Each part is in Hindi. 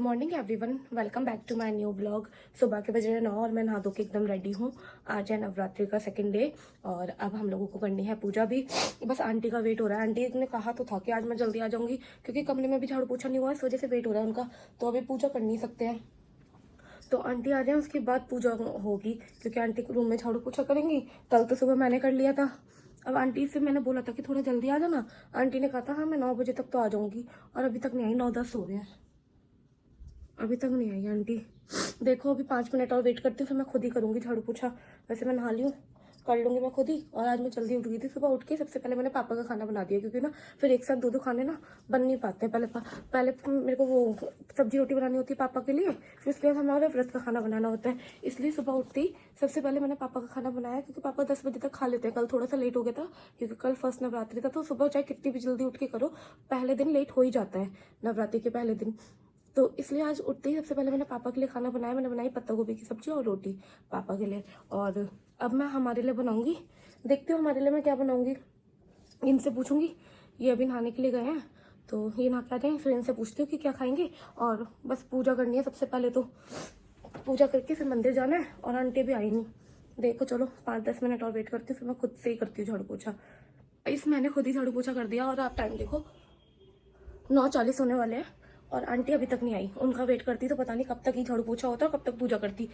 Morning everyone, welcome back to my new blog. सुबह के बजे 9 और मैं नहा धो के एकदम रेडी हूँ। आज है नवरात्रि का सेकंड डे और अब हम लोगों को करनी है पूजा भी। बस आंटी का वेट हो रहा है। आंटी ने कहा तो था कि आज मैं जल्दी आ जाऊंगी क्योंकि कमरे में भी झाड़ू पोछा नहीं हुआ, इस वजह से वेट हो रहा है उनका, तो अभी पूजा कर नहीं सकते हैं। तो आंटी आ जाए उसके बाद पूजा होगी क्योंकि आंटी रूम में झाड़ू पोछा करेंगी। कल तो सुबह मैंने कर लिया था। अब आंटी से मैंने बोला था कि थोड़ा जल्दी आ जाना। आंटी ने कहा था हाँ मैं 9 बजे तक तो आ जाऊंगी और अभी तक नहीं आई। 9-10 हो रहे हैं, अभी तक नहीं आई आंटी। देखो अभी 5 मिनट और वेट करती हूँ, फिर मैं खुद ही करूँगी झाड़ू पोछा। वैसे मैं नहा ली हूँ, कर लूँगी मैं खुद ही। और आज मैं जल्दी उठ गई थी। सुबह उठ के सबसे पहले मैंने पापा का खाना बना दिया क्योंकि ना फिर एक साथ दो खाने ना बन नहीं पाते हैं। पहले मेरे को वो सब्जी रोटी बनानी होती है पापा के लिए, फिर उसके बाद हमारे व्रत का खाना बनाना होता है। इसलिए सुबह उठते ही सबसे पहले मैंने पापा का खाना बनाया क्योंकि पापा 10 बजे तक खा लेते हैं। कल थोड़ा सा लेट हो गया था क्योंकि कल फर्स्ट नवरात्रि था, तो सुबह चाहे कितनी भी जल्दी उठ के करो, पहले दिन लेट हो ही जाता है नवरात्रि के पहले दिन। तो इसलिए आज उठते ही सबसे पहले मैंने पापा के लिए खाना बनाया। मैंने बनाई पत्ता गोभी की सब्जी और रोटी पापा के लिए। और अब मैं हमारे लिए बनाऊंगी, देखती हूँ हमारे लिए मैं क्या बनाऊंगी। इनसे पूछूंगी, ये अभी नहाने के लिए गए हैं तो ये नहा के आ जाएंगे, फिर इनसे पूछती हूँ कि क्या खाएंगे। और बस पूजा करनी है सबसे पहले, तो पूजा करके फिर मंदिर जाना है। और आंटी भी आई नहीं, देखो चलो 5-10 मिनट और वेट करती हूँ, फिर मैं खुद से ही करती हूँ झाड़ू पोछा। इस मैंने खुद ही झाड़ू पोछा कर दिया और आप टाइम देखो 9:40 होने वाले हैं और आंटी अभी तक नहीं आई। उनका वेट करती तो पता नहीं कब तक ही झाड़ू पोछा होता और कब तक पूजा करती।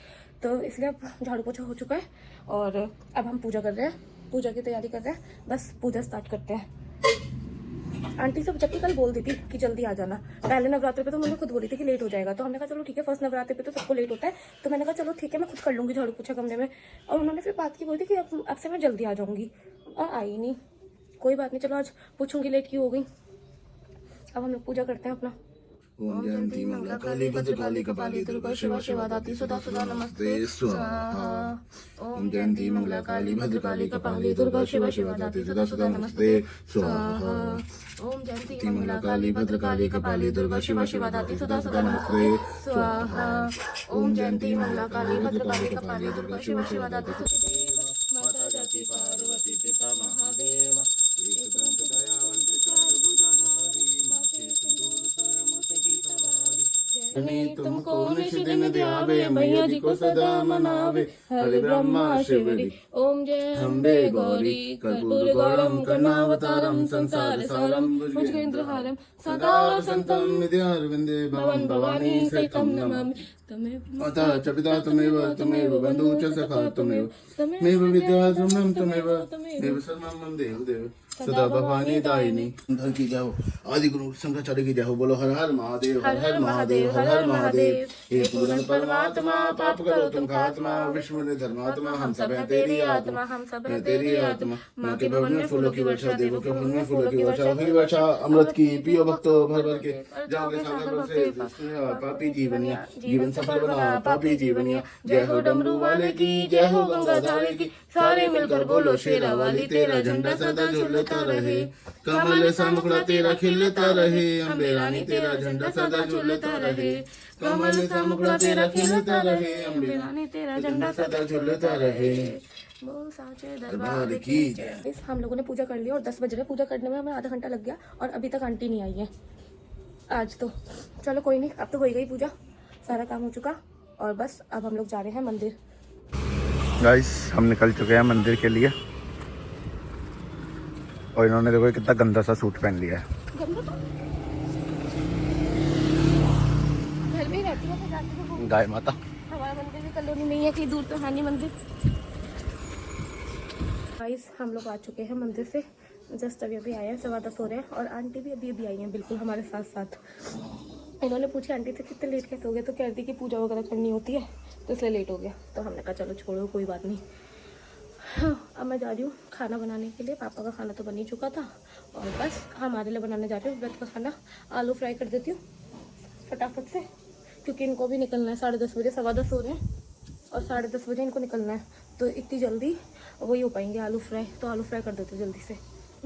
तो इसलिए अब झाड़ू पोछा हो चुका है और अब हम पूजा कर रहे हैं, पूजा की तैयारी कर रहे हैं। बस पूजा स्टार्ट करते हैं। आंटी सब जबकि कल बोल दी थी कि जल्दी आ जाना। पहले नवरात्रि पे तो उन्होंने खुद बोली थी कि लेट हो जाएगा, तो हमने कहा चलो ठीक है, फर्स्ट नवरात्रि पे तो सबको लेट होता है, तो मैंने कहा चलो ठीक है मैं खुद कर लूँगी झाड़ू पोछा कमरे में। और उन्होंने फिर बात की, बोली कि अब से मैं जल्दी आ जाऊँगी और आई नहीं। कोई बात नहीं, चलो आज पूछूंगी लेट क्यों हो गई। अब हम लोग पूजा करते हैं अपना। ओम जयंती मंगला काली भद्रकाली कपाली दुर्गा शिवा शिवा दाती सदा सदा नमस्ते स्वाहा। ओम जयंती मंगला काली भद्रकाली कपाली दुर्गा शिवा शिवा दाती सदा सदा नमस्ते स्वाहा। ओम जयंती मंगला काली भद्रकाली कपाली दुर्गा शिवा शिवा दाती सदा सदा नमस्ते स्वाहा। ओम जयंती मंगला काली भद्रकाली कपाली दुर्गा शिवा शिवा दाती माता जाति पार्वती पिता महादेव एक दंत दयावंत चार भुजाधारी माथे सिंदूर सूर्यमूर्ति की सवारी जनी तुमको निश दिन ध्यावे मैया जी को सदा मनावे हरि ब्रह्मा शिवरी ओम जय अम्बे गौरी कर्पूर गौरम करुणावतारम संसार सारम भुजगेंद्रहारम सदा वसंतम विद्यारविंदे भवन भवानी सहितं नमामि माता च पिता त्वमेव बन्धु च सखा त्वमेव विद्या त्वमेव सर्वं मम देव सदा भवानी दायिनी। धन की जय हो, आदि गुरु शंकराचार्य की जय हो। बोलो हर हर महादेव हर हर महादेव हर हर महादेव। हे पूर्ण परमात्मा पाप करो तुम खात्मा, विश्व में धर्मात्मा हम सब हैं तेरी आत्मा, हम सब हैं तेरी आत्मा। माँ के भवन में फूलों की वर्षा, देवों के भवन में फूलों की वर्षा हुई वर्षा अमृत की, पियो भक्तो भर भर के जाओगे सागर से पापी जीवनिया, जीवन सफल बना पापी जीवनिया। जय हो डमरू वाले की, जय हो गंगाधारी की, सारे मिलकर बोलो शेरा वाली तेरा झंडा सदा झूलता रहे। कमल सा मुखड़ा तेरा खिलता रहे, अम्बे रानी तेरा झंडा सदा झूलता रहे। कमल सा मुखड़ा तेरा खिलता रहे, अम्बे रानी तेरा झंडा सदा झूलता रहे। दरबार की जय। हम लोगों ने पूजा कर ली और 10 बज रहे। पूजा करने में हमें आधा घंटा लग गया और अभी तक आंटी नहीं आई है आज। तो चलो कोई नहीं, अब तो हो गई पूजा, सारा काम हो चुका और बस अब हम लोग जा रहे हैं मंदिर। गाइस हम निकल चुके हैं मंदिर के लिए और इन्होंने देखो कितना गंदा सा सूट पहन लिया है। गंदा तो घर में रहती है, जाती है गाय माता। हमारा मंदिर भी कॉलोनी में ही है, कहीं दूर तो है नहीं मंदिर। गाइस हम लोग आ चुके हैं मंदिर से, जस्ट अभी आए हैं, 10:15 हो रहे हैं और आंटी भी अभी आई हैं बिल्कुल हमारे साथ साथ। इन्होंने पूछा आंटी से कितने लेट कैसे हो गए, तो कह रही थी कि पूजा वगैरह करनी होती है तो इसलिए लेट हो गया। तो हमने कहा चलो छोड़ो कोई बात नहीं। हाँ, अब मैं जा रही हूँ खाना बनाने के लिए। पापा का खाना तो बन ही चुका था और बस हमारे लिए बनाने जा रही हूँ व्रत का खाना। आलू फ्राई कर देती हूँ फटाफट से क्योंकि इनको भी निकलना है 10:30 बजे, 10:15 हो रहे हैं और 10:30 बजे इनको निकलना है, तो इतनी जल्दी वही हो पाएंगे आलू फ्राई। तो आलू फ्राई कर देते जल्दी से।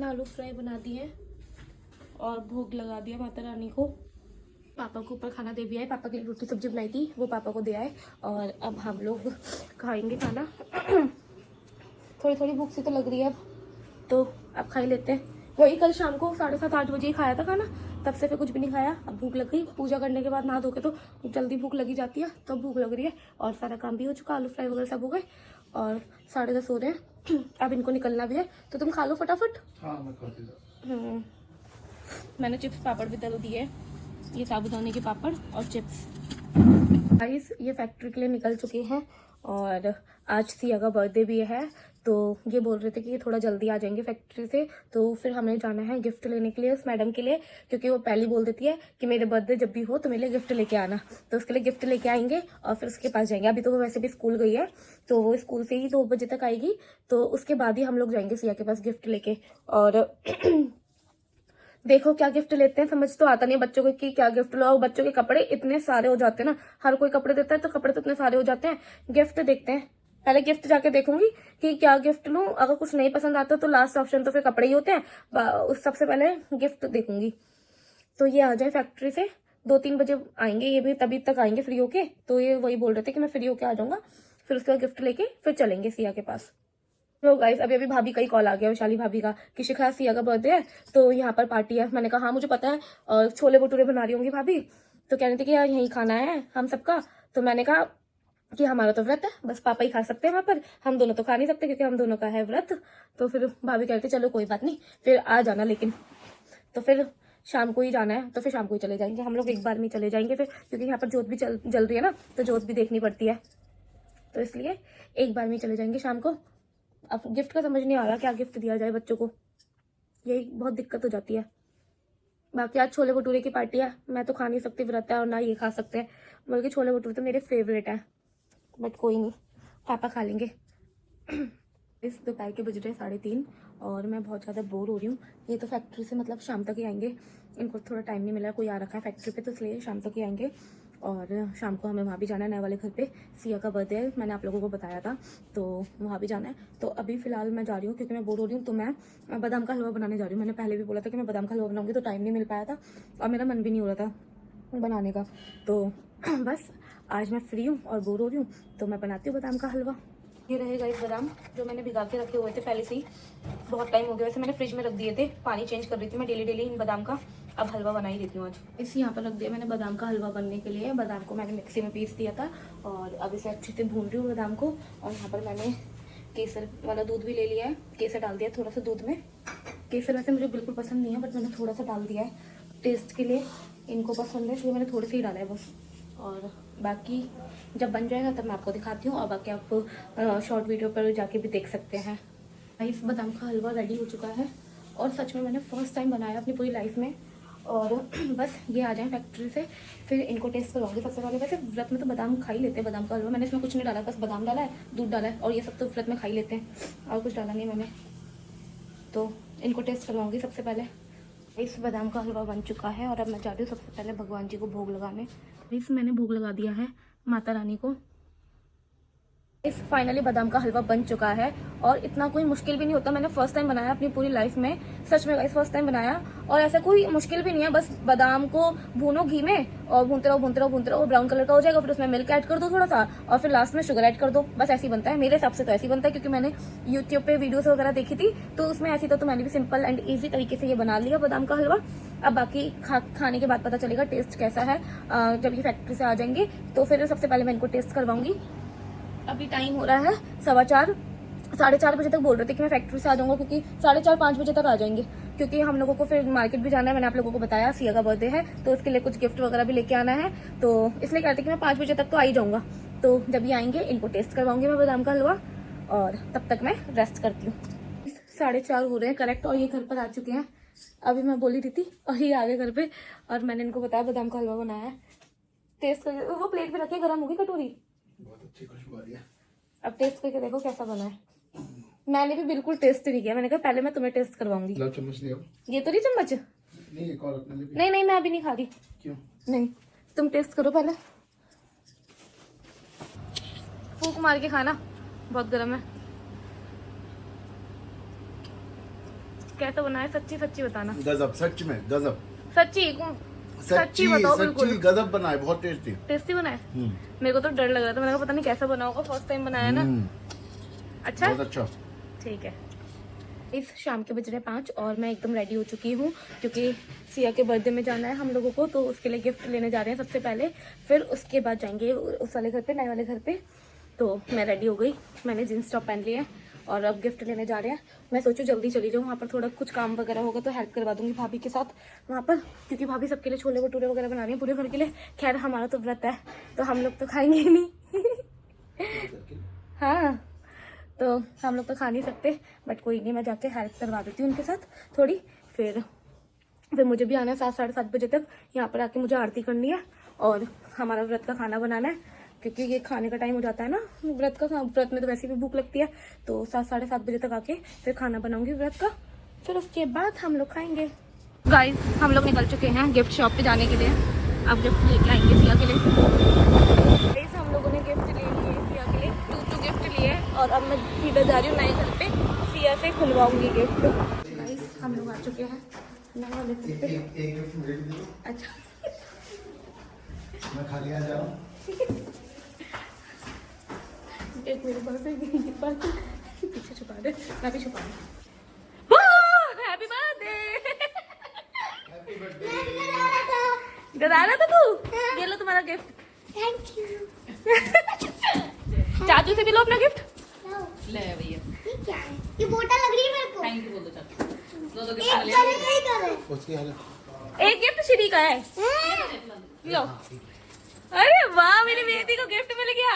आलू फ्राई बना दिए और भोग लगा दिया माता रानी को। पापा को ऊपर खाना दे भी आए, पापा के लिए रोटी सब्जी बनाई थी वो पापा को दे आए और अब हम लोग खाएंगे खाना। थोड़ी थोड़ी भूख सी तो लग रही है अब, तो अब खा ही लेते हैं। वही कल शाम को 7:30-8 बजे ही खाया था खाना, तब से फिर कुछ भी नहीं खाया। अब भूख लग गई, पूजा करने के बाद नहा धो के तो जल्दी भूख लगी जाती है, तो भूख लग रही है। और सारा काम भी हो चुका, आलू फ्राई वगैरह सब हो गए और 10:30 हो रहे हैं। अब इनको निकलना भी है, तो तुम खा लो फटाफट। हाँ मैं खाती हूँ। मैंने चिप्स पापड़ भी तल दिए, ये साबुदाने के पापड़ और चिप्स। गाइस ये फैक्ट्री के लिए निकल चुके हैं और आज सिया का बर्थडे भी है, तो ये बोल रहे थे कि ये थोड़ा जल्दी आ जाएंगे फैक्ट्री से, तो फिर हमें जाना है गिफ्ट लेने के लिए उस मैडम के लिए, क्योंकि वो पहले बोल देती है कि मेरे बर्थडे जब भी हो तो मेरे लिए गिफ्ट लेके आना, तो उसके लिए गिफ्ट लेके आएंगे और फिर उसके पास जाएंगे। अभी तो वो वैसे भी स्कूल गई है, तो वो स्कूल से ही 2 बजे तक आएगी, तो उसके बाद ही हम लोग जाएंगे सिया के पास गिफ्ट लेके। और देखो क्या गिफ्ट लेते हैं, समझ तो आता नहीं है बच्चों को कि क्या गिफ्ट लो। और बच्चों के कपड़े इतने सारे हो जाते हैं ना, हर कोई कपड़े देता है तो कपड़े तो इतने सारे हो जाते हैं। गिफ्ट देखते हैं, पहले गिफ्ट जाके देखूंगी कि क्या गिफ्ट लूं। अगर कुछ नहीं पसंद आता तो लास्ट ऑप्शन तो फिर कपड़े ही होते हैं, उस सबसे पहले गिफ्ट देखूंगी। तो ये आ जाए फैक्ट्री से, 2-3 बजे आएंगे ये भी, तभी तक आएंगे फ्री होके। तो ये वही बोल रहे थे कि मैं फ्री होके आ जाऊंगा, फिर उसके बाद गिफ्ट लेके फिर चलेंगे सिया के पास। तो गाइस अभी भाभी का ही कॉल आ गया, वैशाली भाभी का, कि शिखा सिया का बर्थडे है तो यहाँ पर पार्टी है। मैंने कहा हाँ मुझे पता है, और छोले भटूरे बना रही होंगी भाभी, तो कह रही थी कि यार यहीं खाना है हम सबका। तो मैंने कहा कि हमारा तो व्रत है, बस पापा ही खा सकते हैं वहां पर, हम दोनों तो खा नहीं सकते क्योंकि हम दोनों का है व्रत। तो फिर भाभी कह रही थी चलो कोई बात नहीं, फिर आ जाना लेकिन। तो फिर शाम को ही जाना है, तो फिर शाम को ही चले जाएंगे हम लोग, एक बार में चले जाएंगे फिर, क्योंकि यहाँ पर जोत भी जल रही है ना, तो जोत भी देखनी पड़ती है, तो इसलिए एक बार में चले जाएंगे शाम को। अब गिफ्ट का समझ नहीं आ रहा क्या गिफ्ट दिया जाए बच्चों को, यही बहुत दिक्कत हो जाती है। बाकी आज छोले भटूरे की पार्टी है, मैं तो खा नहीं सकती व्रत है और ना ये खा सकते हैं, बल्कि छोले भटूरे तो मेरे फेवरेट है, बट कोई नहीं पापा खा लेंगे। इस दोपहर के बज रहे 3:30 और मैं बहुत ज़्यादा बोर हो रही हूँ। ये तो फैक्ट्री से मतलब शाम तक ही आएंगे, इनको थोड़ा टाइम नहीं मिला, कोई आ रखा है फैक्ट्री पे, तो इसलिए शाम तक ही आएंगे। और शाम को हमें वहाँ भी जाना है, नए वाले घर पे, सिया का बर्थडे है, मैंने आप लोगों को बताया था, तो वहाँ भी जाना है। तो अभी फ़िलहाल मैं जा रही हूँ क्योंकि मैं बोर हो रही हूँ, तो मैं बादाम का हलवा बनाने जा रही हूँ। मैंने पहले भी बोला था कि मैं बादाम का हलवा बनाऊँगी, तो टाइम नहीं मिल पाया था और मेरा मन भी नहीं हो रहा था बनाने का, तो बस आज मैं फ्री हूँ और बोर हो रही हूँ, तो मैं बनाती हूँ बादाम का हलवा। ये रहेगा इस बादाम जो मैंने भिगा के रखे हुए थे पहले से ही, बहुत टाइम हो गया, वैसे मैंने फ्रिज में रख दिए थे, पानी चेंज कर रही थी मैं डेली इन बादाम का। अब हलवा बना ही देती हूँ आज। इसे यहाँ पर रख दिया मैंने बादाम का हलवा बनने के लिए। बादाम को मैंने मिक्सी में पीस दिया था और अब इसे अच्छे से भून रही हूँ बादाम को। और यहाँ पर मैंने केसर वाला दूध भी ले लिया है, केसर डाल दिया थोड़ा सा दूध में। केसर वैसे मुझे बिल्कुल पसंद नहीं है, बट मैंने थोड़ा सा डाल दिया है टेस्ट के लिए, इनको पसंद है इसलिए मैंने थोड़े से ही डाला है बस। और बाकी जब बन जाएगा तब मैं आपको दिखाती हूँ, और बाकी आप शॉर्ट वीडियो पर जाके भी देख सकते हैं। इस बादाम का हलवा रेडी हो चुका है और सच में मैंने फर्स्ट टाइम बनाया अपनी पूरी लाइफ में। और बस ये आ जाए फैक्ट्री से फिर इनको टेस्ट करवाऊंगी सबसे पहले। वैसे व्रत में तो बादाम खा ही लेते हैं, बादाम का हलवा मैंने इसमें कुछ नहीं डाला, बस बादाम डाला है, दूध डाला है और ये सब तो व्रत में खा ही लेते हैं, और कुछ डाला नहीं मैंने। तो इनको टेस्ट करवाऊंगी सबसे पहले। इस बादाम का हलवा बन चुका है और अब मैं जा रही हूँ सबसे पहले भगवान जी को भोग लगाने। इस मैंने भोग लगा दिया है माता रानी को। इस फाइनली बादाम का हलवा बन चुका है और इतना कोई मुश्किल भी नहीं होता। मैंने फर्स्ट टाइम बनाया अपनी पूरी लाइफ में, सच में गाइस फर्स्ट टाइम बनाया, और ऐसा कोई मुश्किल भी नहीं है। बस बादाम को भूनो घी में और भूनते रहो, ब्राउन कलर का हो जाएगा, फिर उसमें मिल्क ऐड कर दो थोड़ा सा और फिर लास्ट में शुगर ऐड कर दो, बस ऐसे ही बनता है। मेरे हिसाब से तो ऐसे ही बनता है, क्योंकि मैंने यूट्यूब पे वीडियोस वगैरह देखी थी तो उसमें ऐसी तो मैंने भी सिंपल एंड ईजी तरीके से ये बना लिया बादाम का हलवा। अब बाकी खाने के बाद पता चलेगा टेस्ट कैसा है। जब ये फैक्ट्री से आ जाएंगे तो फिर सबसे पहले मैं इनको टेस्ट करवाऊंगी। अभी टाइम हो रहा है 4:15, 4:30 बजे तक बोल रहे थे कि मैं फैक्ट्री से आ जाऊंगा, क्योंकि 4:30-5 बजे तक आ जाएंगे, क्योंकि हम लोगों को फिर मार्केट भी जाना है। मैंने आप लोगों को बताया सिया का बर्थडे है तो उसके लिए कुछ गिफ्ट वगैरह भी लेके आना है, तो इसलिए कहते कि मैं 5 बजे तक तो आ ही जाऊंगा। तो जब ये आएंगे इनको टेस्ट करवाऊंगी मैं बादाम का हलवा, और तब तक मैं रेस्ट करती हूँ। 4:30 हो रहे हैं करेक्ट और ये घर पर आ चुके हैं। अभी मैं बोली थी और ये आ गए घर पे और मैंने इनको बताया बादाम का हलवा बनाया है। टेस्ट करके वो प्लेट पे रखिए, गर्म होगी कटोरी, बहुत अच्छी खुशबू आ रही है। अब टेस्ट करके देखो कैसा बना है। मैंने भी बिल्कुल टेस्ट नहीं किया, मैंने कहा पहले मैं तुम्हें टेस्ट करवाऊंगी। चम्मच ले आओ। ये तो नहीं चम्मच, नहीं एक और अपने लिए। नहीं मैं अभी नहीं खा रही। क्यों नहीं, तुम टेस्ट करो पहले, फूंक मार के खाना, बहुत गर्म है। कैसा बना है सच्ची सच्ची बताना। गजब, सच में गजब, सच्ची बताओ बिल्कुल। गजब बना है, बहुत टेस्टी बना है। मेरे को तो डर लग रहा था, मैंने कहा पता नहीं कैसा बना होगा, फर्स्ट टाइम बनाया ना। अच्छा बहुत अच्छा। ठीक है, इस शाम के बज रहे 5 और मैं एकदम रेडी हो चुकी हूँ क्योंकि सिया के बर्थडे में जाना है हम लोगों को, तो उसके लिए गिफ्ट लेने जा रहे हैं सबसे पहले, फिर उसके बाद जाएंगे उस वाले घर पे, नए वाले घर पे। तो मैं रेडी हो गई, मैंने जीन्स टॉप पहन लिया है और अब गिफ्ट लेने जा रहे हैं। मैं सोचूं जल्दी चली जाऊँ, वहाँ पर थोड़ा कुछ काम वगैरह होगा तो हेल्प करवा दूंगी भाभी के साथ वहाँ पर, क्योंकि भाभी सबके लिए छोले भटूरे वगैरह बना रही हैं पूरे घर के लिए। खैर हमारा तो व्रत है तो हम लोग तो खाएंगे ही नहीं। हाँ तो हम लोग तो खा नहीं सकते, बट कोई नहीं, मैं जाके हेल्प करवा देती हूँ उनके साथ थोड़ी। फिर मुझे भी आना है 7 साढ़े 7 बजे तक, यहाँ पर आके मुझे आरती करनी है और हमारा व्रत का खाना बनाना है, क्योंकि ये खाने का टाइम हो जाता है ना व्रत में तो वैसे भी भूख लगती है। तो 7 साढ़े 7 बजे तक आके फिर खाना बनाऊंगी व्रत का, फिर उसके बाद हम लोग खाएंगे। गाइस हम लोग निकल चुके हैं गिफ्ट शॉप पे जाने के लिए, अब गिफ्ट लेके आएंगे सिया के लिए। हम लोगों ने गिफ्ट ले लिए सिया के लिए, 2 गिफ्ट लिए और अब मैं सीधा जा रही हूँ नए घर पे, सिया से खुलवाऊंगी गिफ्ट। गाइस हम लोग आ चुके हैं नए वाले घर पे। अच्छा मैं खाली आ जाऊं। एक मेरे पास पीछे छुपा दे, मैं भी छुपा दूं। Happy birthday. डरा रहा था तू? ये लो तुम्हारा गिफ्ट। Thank you. चाचू से भी लो अपना गिफ्ट। ले भैया, ये क्या है? ये बोतल लग रही है मेरे को। थैंक यू बोल दो चाचू। दो एक कलर का ही कलर। उसकी हालत एक गिफ्ट श्री का है, लो। अरे वाह, मेरी बेटी को गिफ्ट मिल गया।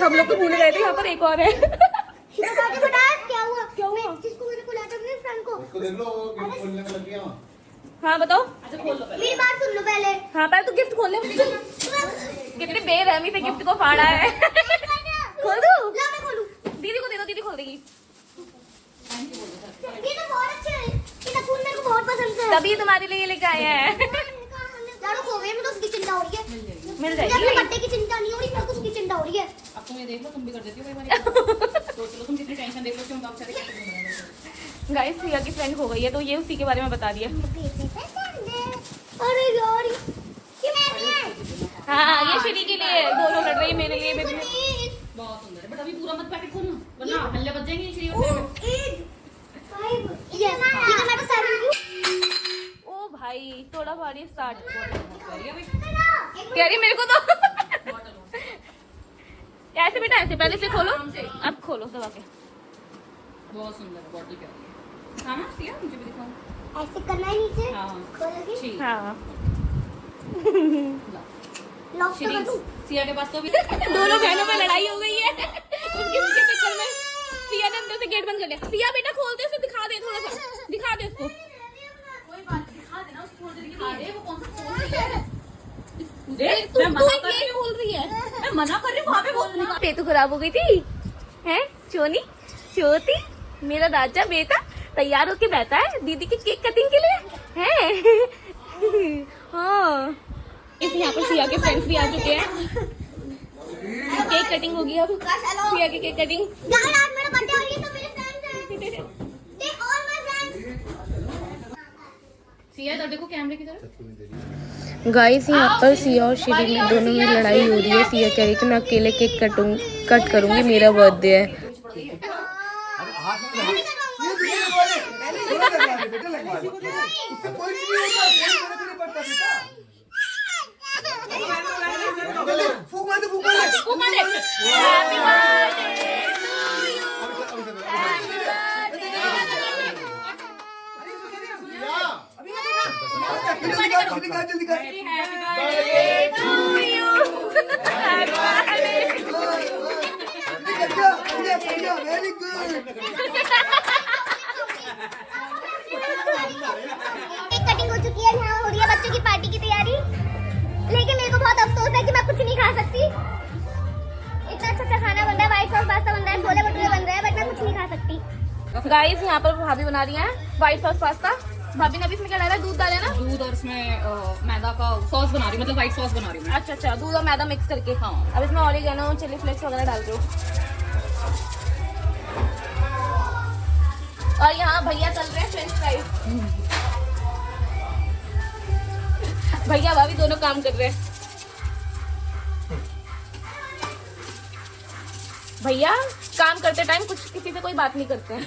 हम लोग तो भूल गए थे यहाँ पर एक और है। क्या हुआ? क्या हुआ? जिसको मैंने बुलाया था अपने फ्रेंड को। उसको देख लो, वो गिफ्ट खोलने में लग गया। हाँ बताओ। अच्छा खोल लो पहले। मेरी बात सुन लो पहले। हाँ पहले तू गिफ्ट खोल ले। कितनी बेरहमी से गिफ्ट को फाड़ा है। खोल दूं? ला मैं खोलूं। दीदी को दे दो, दीदी खोल देगी। ये तो बहुत अच्छा है। ये नखून मेरे को बहुत पसंद है। तभी तुम्हारे लिए लेके आए हैं। लाड़ो खो गए, मुझे उसकी चिंता हो रही है। मिल मुझे अपने जाएगी। बर्थडे की चिंता नहीं हो रही, मेरे को उसकी चिंता हो रही है। अब तुम ये देख लो, तुम भी कर देती हो कई बार। सोच लो तुम कितनी टेंशन देख लो क्यों बाप बेचारे कैसे घूम रहे हैं। गाइस सिया की फ्रेंड हो गई है तो ये उसी के बारे में बता दिया। अरे यार ये मेरी है। हाँ ये श्री के लिए, दोनों लड़ रही है, मेरे लिए मेरे लिए। बहुत सुंदर है, बट अभी पूरा मत पैकेट खोलना वरना हल्ले बज जाएंगे श्री ओ, होते। 8 5 ये मैं तो 7 हूं। ओ भाई थोड़ा भारी स्टार्ट एक कह रही मेरे को तो। ऐसे बेटा ऐसे पहले से खोलो, अब खोलो दबा के। बहुत सुंदर है, बॉटल प्यारी है। हाँ ना सिया, मुझे भी दिखाओ। ऐसे करना है नीचे। हाँ खोलोगे? ठीक। हाँ लॉक तो श्री कर दूं। सिया के पास तो भी दोनों बहनों में लड़ाई हो गई है उनके उनके चक्कर में। सिया ने अंदर से गेट बंद कर लिया। सिया बेटा खोल दे, उसे दिखा दे, थोड़ा सा दिखा दे उसको। कोई बात नहीं, दिखा देना उसको, थोड़ी देर दिखा दे। वो कौन सा फोन है? तू ये खोल रही है, मैं मना कर रही हूँ, वहाँ पे बोल। पेट तो खराब हो गई थी हैं चोनी चोती, मेरा राजा बेटा तैयार होके बैठा है दीदी की केक कटिंग के लिए हैं। हाँ इस यहाँ पर सिया के फ्रेंड्स भी आ चुके हैं, केक कटिंग होगी अब, सिया की केक कटिंग। यार आज मेरा बर्थडे और ये तो मेरे फ्रेंड्स हैं। They all my friends. Siya इधर देखो कैमरे की तरफ। गाइस यहाँ पर सिया और श्री में दोनों में लड़ाई हो रही है। सिया कह रही कि मैं अकेले केक कट करूंगी, मेरा बर्थडे है। Very good. केक कटिंग हो चुकी है, यहाँ हो रही है बच्चों की पार्टी की तैयारी। लेकिन मेरे को बहुत अफसोस है कि मैं कुछ नहीं खा सकती। इतना अच्छा खाना बन रहा है, व्हाइट सॉस पास्ता बन रहा है, छोले भटूरे बन रहे हैं, बट मैं कुछ नहीं खा सकती। गाइस यहाँ पर भाभी बना रही हैं व्हाइट सॉस पास्ता। भाभी ने अभी इसमें क्या डाला है? दूध डाला है ना? दूध और इसमें मैदा का सॉस बना रही हूँ, मतलब व्हाइट सॉस बना रही हूँ। अच्छा अच्छा, दूध और मैदा मिक्स करके। हाँ। अब इसमें ऑरिगेनो चिली फ्लेक्स वगैरह डाल दो। और यहाँ भैया चल रहे हैं फ्रेंच फ्राइज। भैया भाभी दोनों काम कर रहे हैं। भैया काम करते टाइम कुछ किसी से कोई बात नहीं करते हैं।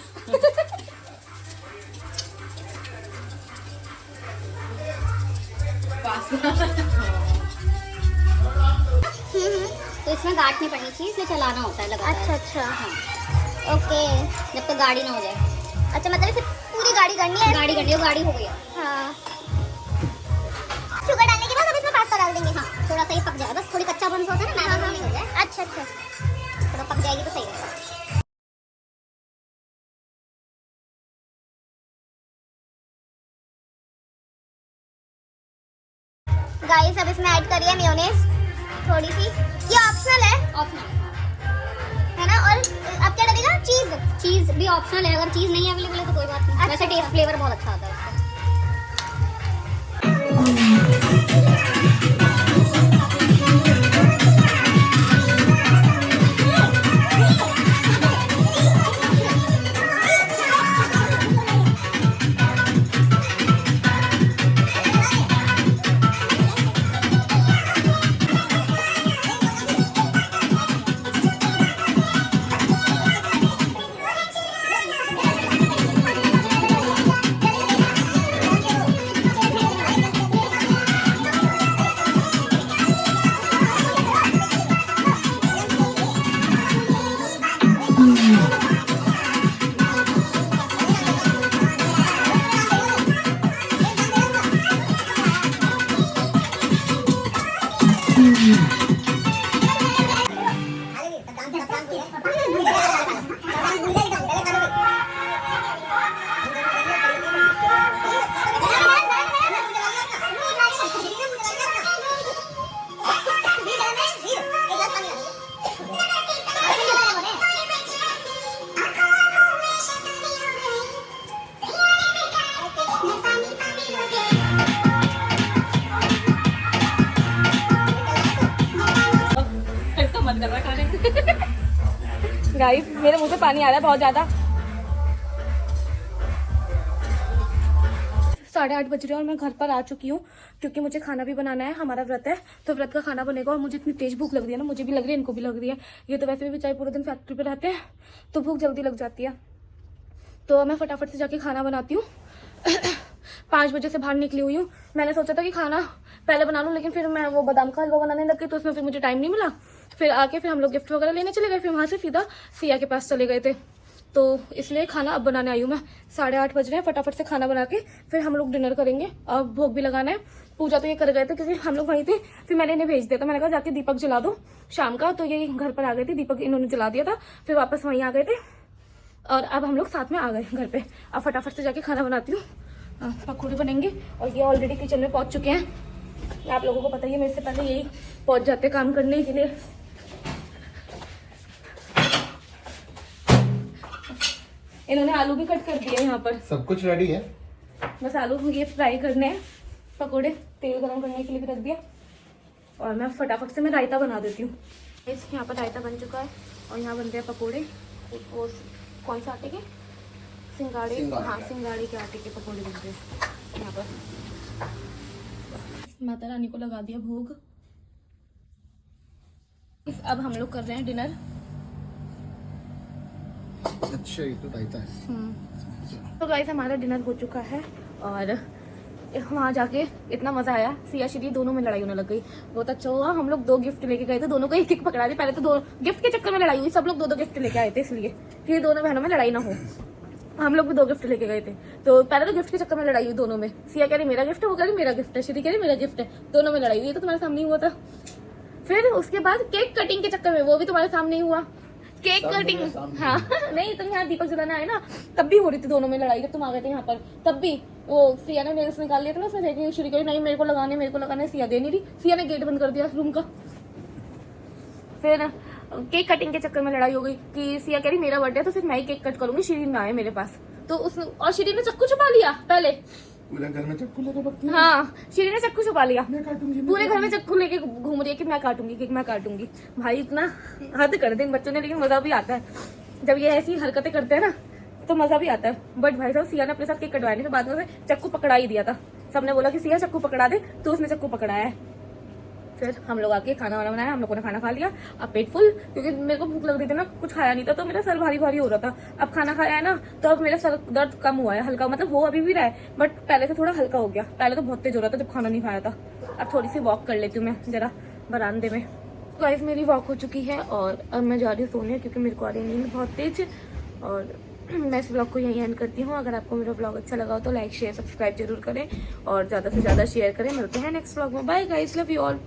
तो इसमें गांठ नहीं पड़नी चाहिए, इसलिए चलाना होता है लगातार। अच्छा हाँ ओके, जब तक गाड़ी ना हो जाए। अच्छा मतलब इसे पूरी गाड़ी करनी है? गाड़ी करनी है, गाड़ी हो गई है। हाँ शुगर डालने के बाद अब इसमें पास्ता डाल देंगे। हाँ थोड़ा सा ही पक जाएगा, बस थोड़ी कच्चा बंद होता है ना, नहीं हो जाए। अच्छा थोड़ा पक जाएगी तो सही रहेगा। गाइस अब इसमें ऐड करिए मेयोनेज थोड़ी सी, ये ऑप्शनल है। ऑप्शनल है ना। और अब क्या डलेगा? चीज भी ऑप्शनल है, अगर चीज नहीं अवेलेबल है तो कोई बात नहीं। वैसे टेस्ट फ्लेवर बहुत अच्छा आता है इसका। गाइस मेरे मुंह से पानी आ रहा है बहुत ज्यादा। 8:30 बज रहे हैं और मैं घर पर आ चुकी हूँ क्योंकि मुझे खाना भी बनाना है। हमारा व्रत है तो व्रत का खाना बनेगा और मुझे इतनी तेज भूख लग रही है ना, मुझे भी लग रही है, इनको भी लग रही है। ये तो वैसे भी बेचारे पूरे दिन फैक्ट्री पे रहते हैं तो भूख जल्दी लग जाती है। तो मैं फटाफट से जाके खाना बनाती हूँ। 5 बजे से बाहर निकली हुई हूँ। मैंने सोचा था कि खाना पहले बना लूँ, लेकिन फिर मैं वो बादाम का हलवा बनाने लग गई तो उसमें फिर मुझे टाइम नहीं मिला। फिर आके फिर हम लोग गिफ्ट वगैरह लेने चले गए, फिर वहाँ से सीधा सिया के पास चले गए थे। तो इसलिए खाना अब बनाने आई हूँ मैं। 8:30 बज रहे हैं, फटाफट से खाना बना के फिर हम लोग डिनर करेंगे। अब भोग भी लगाना है। पूजा तो ये कर गए थे क्योंकि हम लोग वहीं थे, फिर मैंने इन्हें भेज दिया था। मैंने कहा जाके दीपक जला दो शाम का, तो ये घर पर आ गए थे, दीपक इन्होंने जला दिया था, फिर वापस वहीं आ गए थे और अब हम लोग साथ में आ गए घर पे। अब फटाफट से जाके खाना बनाती हूँ। पकौड़े बनेंगे और ये ऑलरेडी किचन में पहुंच चुके हैं। आप लोगों को पता ही है, मेरे से पहले यही पहुंच जाते काम करने के लिए। इन्होंने आलू भी कट कर दिए, यहाँ पर सब कुछ रेडी है, बस आलू ये फ्राई करने हैं। पकोड़े तेल गरम करने के लिए भी रख दिया और मैं फटाफट से मैं रायता बना देती हूँ। यहाँ पर रायता बन चुका है और यहाँ बन रहे हैं पकोड़े। वो कौन सा आटे के? सिंगाड़े। हाँ सिंगाड़े के आटे के पकोड़े बन रहे हैं यहाँ पर। माता रानी को लगा दिया भोग। अब हम लोग कर रहे हैं डिनर। अच्छा ये तो रायता है। तो गाइस हमारा डिनर हो चुका है और वहाँ जाके इतना मजा आया। सिया श्री दोनों में लड़ाई होने लग गई। बहुत अच्छा हुआ हम लोग 2 गिफ्ट लेके गए थे, दोनों को एक पकड़ा दी। पहले तो 2 गिफ्ट के चक्कर में लड़ाई हुई, सब लोग 2 गिफ्ट लेके आए थे इसलिए कि दोनों बहनों में लड़ाई ना हो। हम लोग भी 2 गिफ्ट लेके गए थे, तो पहले तो गिफ्ट के चक्कर में लड़ाई हुई दोनों में। सिया कह रही मेरा गिफ्ट है, वो कह रही मेरा गिफ्ट है, श्री कह रही मेरा गिफ्ट है, दोनों में लड़ाई हुई। तो तुम्हारे सामने ही हुआ था। फिर उसके बाद केक कटिंग के चक्कर में वो भी तुम्हारे सामने ही हुआ। केक कटिंग हाँ नहीं तुम यहाँ दीपक जलाने आए ना, तब भी हो रही थी दोनों में लड़ाई। जब तुम आ गए थे यहाँ पर तब भी वो सिया ने नेल्स निकाल लिए थे ना, उसमें शुरू करी नहीं मेरे को लगाने सिया दे नहीं रही। सिया ने गेट बंद कर दिया रूम का। फिर केक कटिंग के चक्कर में लड़ाई हो गई कि सिया कह रही मेरा बर्थडे है तो सिर्फ मैं ही केक कट करूंगी, शिरीन ना आए मेरे पास। तो उसने और शिरीन ने चक्कू छुपा लिया पहले। पूरे घर में चक्कू लेके बकती है। हाँ शिरीन ने चक्कू छुपा लिया, मैं काटूंगी, पूरे घर में चक्कू लेके घूम रही है कि मैं काटूंगी केक, मैं काटूंगी। भाई इतना हद कर दे इन बच्चों ने, लेकिन मजा भी आता है जब ये ऐसी हरकतें करते हैं ना, तो मजा भी आता है। बट भाई साहब सिया ने अपने साथ केक कटवाया नहीं, तो बाद में चक्कू पकड़ा ही दिया था। सबने बोला कि सिया चक्कू पकड़ा दे, तो उसने चक्कू पकड़ाया है। फिर हम लोग आके खाना वाना बनाया, हम लोगों ने खाना खा लिया। अब पेट फुल, क्योंकि मेरे को भूख लग रही थी ना, कुछ खाया नहीं था तो मेरा सर भारी भारी हो रहा था। अब खाना खाया है ना तो अब मेरा सर दर्द कम हुआ है, हल्का, मतलब वो अभी भी रहा है बट पहले से थोड़ा हल्का हो गया। पहले तो बहुत तेज हो रहा था जब खाना नहीं खाया था। अब थोड़ी सी वॉक कर लेती हूँ मैं जरा बरामदे में। गाइस मेरी वॉक हो चुकी है और अब मैं जा रही हूँ सोने, क्योंकि मेरे को आ रही नींद बहुत तेज। और मैं इस ब्लॉग को यहीं एंड करती हूँ। अगर आपको मेरा ब्लॉग अच्छा लगा हो तो लाइक शेयर सब्सक्राइब जरूर करें और ज़्यादा से ज़्यादा शेयर करें। मिलते हैं नेक्स्ट ब्लॉग में। Bye guys, love you all.